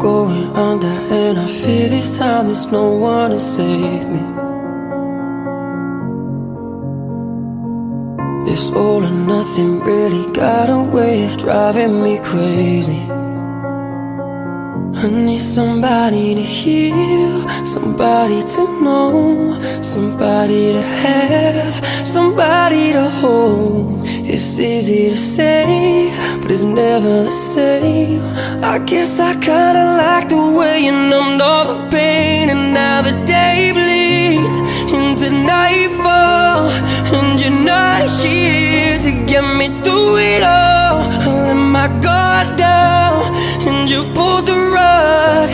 going under, and I fear this time there's no one to save me. This all or nothing really got a way of driving me crazy. I need somebody to heal, somebody to know, somebody to have, somebody to hold. It's easy to say, but it's never the same. I guess I kinda like the way you numbed all the pain, and now the day bleeds into nightfall, and you're not here to get me through it all. I let my guard down, and you pulled the rug.